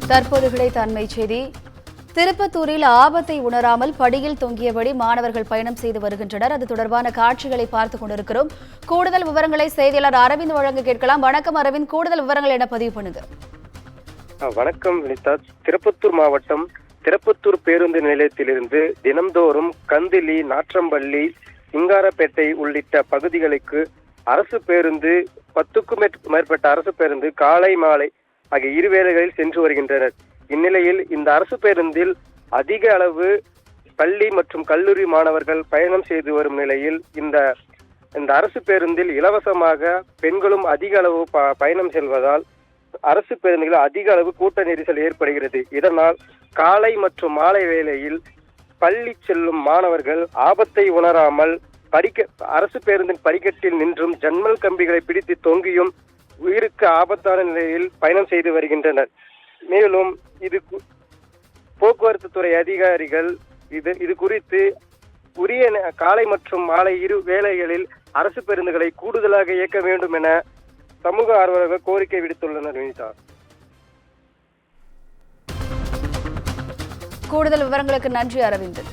தற்போது கிடைத்த அண்மை செய்தி. திருப்பத்தூரில் ஆபத்தை உணராமல் படியில் தொங்கியபடி மாணவர்கள் பயணம் செய்து வருகின்றனர். அது தொடர்பான காட்சிகளை பார்த்துக் கொண்டிருக்கிறோம். கூடுதல் விவரங்களை செய்தியாளர் அரவிந்த் வழங்க கேட்கலாம். வணக்கம் அரவிந்த், கூடுதல் விவரங்கள் என்ன பதிவு பண்ணுங்க. வணக்கம் வினிதா. திருப்பத்தூர் மாவட்டம் திருப்பத்தூர் பேருந்து நிலையத்திலிருந்து தினம்தோறும் கந்திலி, நாற்றம்பள்ளி, சிங்காரப்பேட்டை உள்ளிட்ட பகுதிகளுக்கு அரசு பேருந்து 10க்கும் மேற்பட்ட அரசு பேருந்து காலை மாலை ஆகிய இரு வேளைகளில் சென்று வருகின்றனர். இந்நிலையில் இந்த அரசு பேருந்தில் அதிக அளவு பள்ளி மற்றும் கல்லூரி மாணவர்கள் பயணம் செய்து வரும் நிலையில் இந்த அரசு பேருந்தில் இலவசமாக பெண்களும் அதிக அளவு பயணம் செல்வதால் அரசு பேருந்துகளில் அதிக அளவு கூட்ட நெரிசல் ஏற்படுகிறது. இதனால் காலை மற்றும் மாலை வேளையில் பள்ளி செல்லும் மாணவர்கள் ஆபத்தை உணராமல் அரசு பேருந்தின் படிக்கட்டில் நின்றும் ஜன்னல் கம்பிகளை பிடித்து தொங்கியும் உயிருக்கு ஆபத்தான நிலையில் பயணம் செய்து வருகின்றனர். மேலும் போக்குவரத்து துறை அதிகாரிகள் இது குறித்து உரிய காலை மற்றும் மாலை இரு வேளைகளில் அரசு பேருந்துகளை கூடுதலாக இயக்க வேண்டும் என சமூக ஆர்வலர்கள் கோரிக்கை விடுத்துள்ளனர். வினிதா, கூடுதல் விவரங்களுக்கு நன்றி அரவிந்தன்.